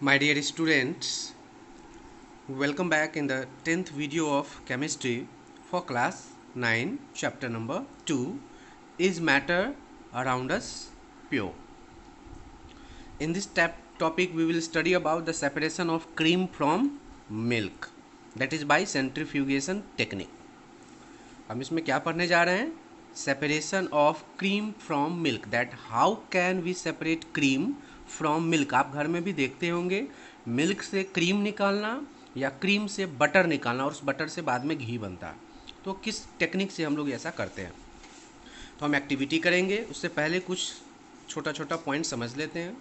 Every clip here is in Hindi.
My dear students, welcome back in the 10th video of chemistry for class 9, chapter number 2, Is matter around us pure? In this topic we will study about the separation of cream from milk, that is by centrifugation technique. हम इसमें क्या पढ़ने जा रहे हैं? Separation of cream from milk, that how can we separate cream from milk. आप घर में भी देखते होंगे मिल्क से क्रीम निकालना या क्रीम से बटर निकालना और उस बटर से बाद में घी बनता है. तो किस टेक्निक से हम लोग ऐसा करते हैं? तो हम एक्टिविटी करेंगे, उससे पहले कुछ छोटा छोटा पॉइंट समझ लेते हैं.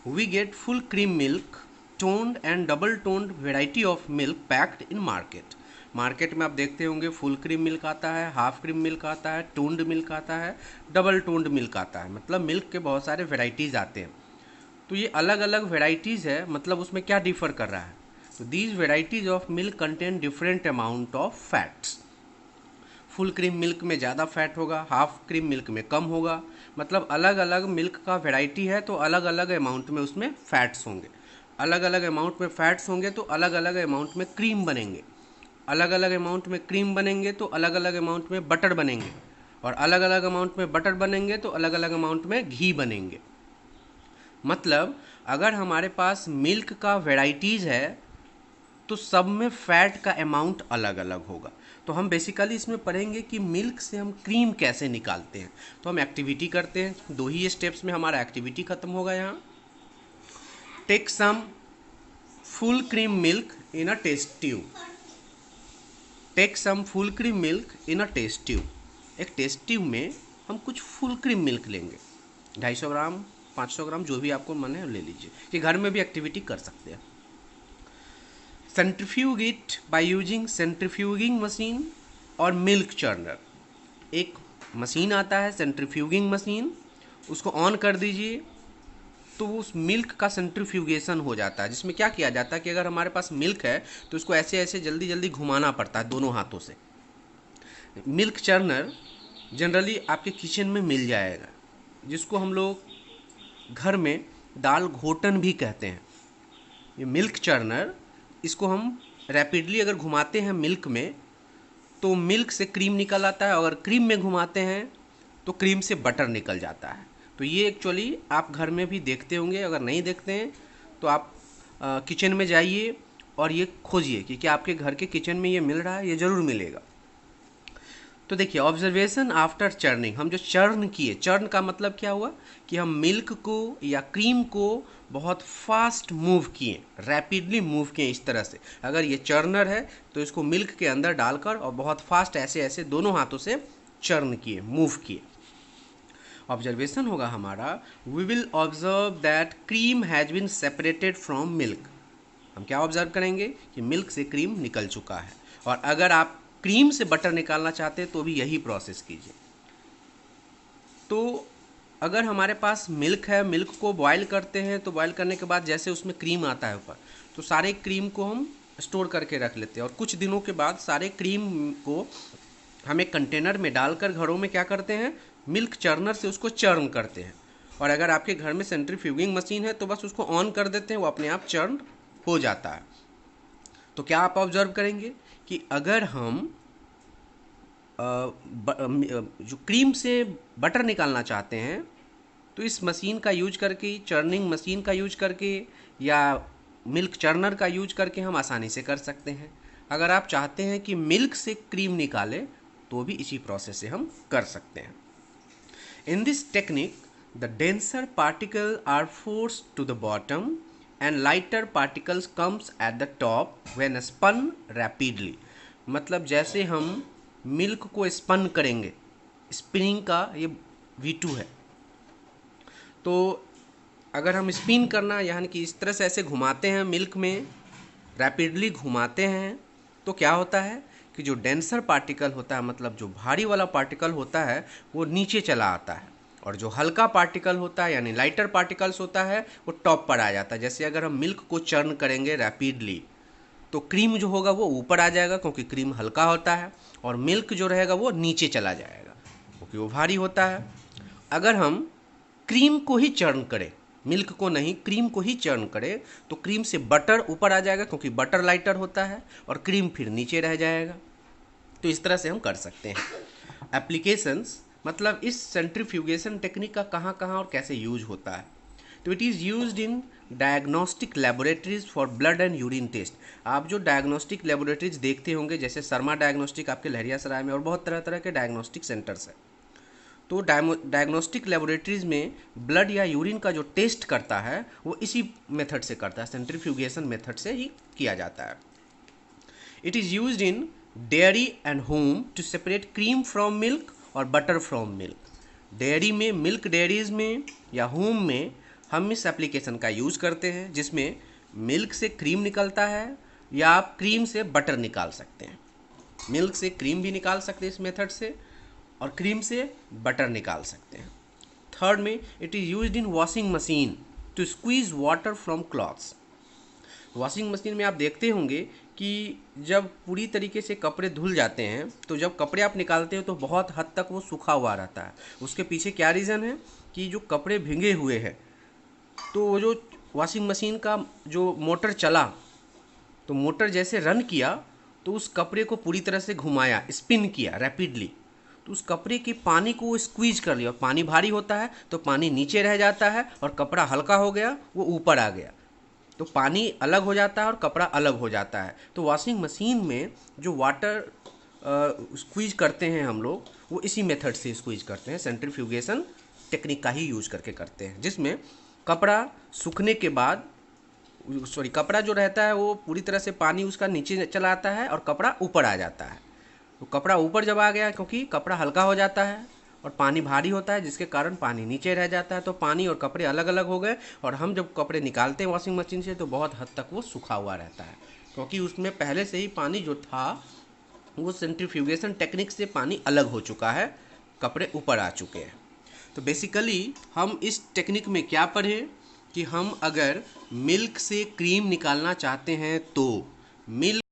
We get full cream milk, toned and double toned variety of milk packed in market. Market में आप देखते होंगे फुल क्रीम मिल्क आता है, हाफ क्रीम मिल्क आता है, टोन्ड मिल्क आता है, डबल टोन्ड मिल्क आता है. मतलब मिल्क के बहुत सारे वेराइटीज़ आते हैं. तो ये अलग अलग वेराइटीज़ है, मतलब उसमें क्या डिफ़र कर रहा है? तो these varieties of milk contain different amount of fats. Full cream milk में ज़्यादा फैट होगा, हाफ क्रीम मिल्क में कम होगा. मतलब अलग अलग मिल्क का वेराइटी है तो अलग अलग अमाउंट में उसमें फैट्स होंगे. अलग अलग अमाउंट में फैट्स होंगे तो अलग अलग अमाउंट में क्रीम बनेंगे. अलग अलग अमाउंट में क्रीम बनेंगे तो अलग अलग अमाउंट में बटर बनेंगे. और अलग अलग अमाउंट में बटर बनेंगे तो अलग अलग अमाउंट में घी बनेंगे. मतलब अगर हमारे पास मिल्क का वेराइटीज़ है तो सब में फैट का अमाउंट अलग अलग होगा. तो हम बेसिकली इसमें पढ़ेंगे कि मिल्क से हम क्रीम कैसे निकालते हैं. तो हम एक्टिविटी करते हैं, 2 ही स्टेप्स में हमारा एक्टिविटी खत्म होगा. यहाँ take some full cream milk in a test tube. Take some full cream milk in a test tube. एक टेस्ट ट्यूब में हम कुछ फुल क्रीम मिल्क लेंगे, 250 ग्राम 500 ग्राम जो भी आपको मन है ले लीजिए. कि घर में भी एक्टिविटी कर सकते हैं. Centrifuge it by using centrifuging machine और मिल्क चर्नर. एक मशीन आता है सेंट्रीफ्यूगिंग मशीन, उसको ऑन कर दीजिए तो उस मिल्क का सेंट्रीफ्यूगेशन हो जाता है. जिसमें क्या किया जाता है कि अगर हमारे पास मिल्क है तो उसको ऐसे ऐसे जल्दी जल्दी घुमाना पड़ता है दोनों हाथों से. मिल्क चर्नर जनरली आपके किचन में मिल जाएगा, जिसको हम लोग घर में दाल घोटन भी कहते हैं. ये मिल्क चर्नर, इसको हम रैपिडली अगर घुमाते हैं मिल्क में तो मिल्क से क्रीम निकल आता है. अगर क्रीम में घुमाते हैं तो क्रीम से बटर निकल जाता है. तो ये एक्चुअली आप घर में भी देखते होंगे. अगर नहीं देखते हैं तो आप किचन में जाइए और ये खोजिए कि क्या आपके घर के किचन में ये मिल रहा है. ये ज़रूर मिलेगा. तो देखिए, ऑब्जर्वेशन आफ्टर चर्निंग. हम जो चर्न किए, चर्न का मतलब क्या हुआ कि हम मिल्क को या क्रीम को बहुत फास्ट मूव किए, रैपिडली मूव किए इस तरह से. अगर ये चर्नर है तो इसको मिल्क के अंदर डालकर और बहुत फास्ट ऐसे ऐसे दोनों हाथों से चर्न किए, मूव किए. ऑब्जर्वेशन होगा हमारा, we will observe that cream has been separated from milk. हम क्या ऑब्जर्व करेंगे कि मिल्क से क्रीम निकल चुका है. और अगर आप क्रीम से बटर निकालना चाहते हैं तो भी यही प्रोसेस कीजिए. तो अगर हमारे पास मिल्क है, मिल्क को बॉयल करते हैं तो बॉयल करने के बाद जैसे उसमें क्रीम आता है ऊपर, तो सारे क्रीम को हम स्टोर करके रख लेते हैं. और कुछ दिनों के बाद सारे क्रीम को हम एक कंटेनर में डालकर घरों में क्या करते हैं, मिल्क चर्नर से उसको चर्न करते हैं. और अगर आपके घर में सेंट्रीफ्यूगिंग मशीन है तो बस उसको ऑन कर देते हैं, वो अपने आप चर्न हो जाता है. तो क्या आप ऑब्जर्व करेंगे कि अगर हम जो क्रीम से बटर निकालना चाहते हैं तो इस मशीन का यूज करके, चर्निंग मशीन का यूज करके या मिल्क चर्नर का यूज करके हम आसानी से कर सकते हैं. अगर आप चाहते हैं कि मिल्क से क्रीम निकालें तो भी इसी प्रोसेस से हम कर सकते हैं. In this technique, the denser particles are forced to the bottom and lighter particles comes at the top when spun rapidly. मतलब जैसे हम मिल्क को स्पन करेंगे, स्पिनिंग का ये V2 है. तो अगर हम स्पिन करना यानी कि इस तरह से ऐसे घुमाते हैं, मिल्क में रैपिडली घुमाते हैं, तो क्या होता है कि जो डेंसर पार्टिकल होता है, मतलब जो भारी वाला पार्टिकल होता है, वो नीचे चला आता है. और जो हल्का पार्टिकल होता है यानी लाइटर पार्टिकल्स होता है वो टॉप पर आ जाता है. जैसे अगर हम मिल्क को चर्न करेंगे रैपिडली तो क्रीम जो होगा वो ऊपर आ जाएगा क्योंकि क्रीम हल्का होता है, और मिल्क जो रहेगा वो नीचे चला जाएगा क्योंकि वो भारी होता है. अगर हम क्रीम को ही चर्न करें मिल्क को नहीं, क्रीम को ही चर्न करे तो क्रीम से बटर ऊपर आ जाएगा, क्योंकि बटर लाइटर होता है, और क्रीम फिर नीचे रह जाएगा। तो इस तरह से हम कर सकते हैं। एप्लीकेशंस मतलब इस सेंट्रीफ्यूगेशन टेक्निक का कहाँ कहाँ और कैसे यूज होता है। तो it is used in diagnostic laboratories for blood and urine test. आप जो डायग्नोस्टिक लेबोरेटरीज देखते होंगे, जैसे शर्मा डायग्नोस्टिक आपके लहरियासराय में, और बहुत तरह तरह के डायग्नोस्टिक सेंटर्स हैं। तो डायग्नोस्टिक लेबोरेटरीज में ब्लड या यूरिन का जो टेस्ट करता है वो इसी मेथड से करता है, सेंट्रीफ्यूगेशन मेथड से ही किया जाता है। It is used in dairy and home to separate cream from milk और बटर फ्रॉम मिल्क। डेयरी में, मिल्क डेयरीज में या होम में हम इस एप्लीकेशन का यूज़ करते हैं, जिसमें मिल्क से क्रीम निकलता है या आप क्रीम से बटर निकाल सकते हैं। मिल्क से क्रीम भी निकाल सकते हैं इस मेथड से, और क्रीम से बटर निकाल सकते हैं। थर्ड में, it is used in washing machine to squeeze water from clothes. Washing machine में आप देखते होंगे कि जब पूरी तरीके से कपड़े धुल जाते हैं, तो जब कपड़े आप निकालते हो तो बहुत हद तक वो सूखा हुआ रहता है। उसके पीछे क्या रीज़न है कि जो कपड़े भीगे हुए हैं, तो वो जो वॉशिंग मशीन का जो मोटर चला, तो मोटर जैसे रन किया तो उस कपड़े को पूरी तरह से घुमाया, स्पिन किया रैपिडली, तो उस कपड़े के पानी को वो स्क्वीज कर लिया। पानी भारी होता है तो पानी नीचे रह जाता है, और कपड़ा हल्का हो गया वो ऊपर आ गया, तो पानी अलग हो जाता है और कपड़ा अलग हो जाता है। तो वॉशिंग मशीन में जो वाटर स्क्वीज करते हैं हम लोग, वो इसी मेथड से स्क्वीज करते हैं, सेंट्रीफ्यूगेशन टेक्निक का ही यूज करके करते हैं, जिसमें कपड़ा सूखने के बाद, कपड़ा जो रहता है वो पूरी तरह से पानी उसका नीचे चला आता है और कपड़ा ऊपर आ जाता है। तो कपड़ा ऊपर जब आ गया, क्योंकि कपड़ा हल्का हो जाता है और पानी भारी होता है, जिसके कारण पानी नीचे रह जाता है, तो पानी और कपड़े अलग अलग हो गए। और हम जब कपड़े निकालते हैं वॉशिंग मशीन से तो बहुत हद तक वो सूखा हुआ रहता है, क्योंकि उसमें पहले से ही पानी जो था वो सेंट्रीफ्यूगेशन टेक्निक से पानी अलग हो चुका है, कपड़े ऊपर आ चुके हैं। तो बेसिकली हम इस टेक्निक में क्या पढ़े कि हम अगर मिल्क से क्रीम निकालना चाहते हैं तो मिल्क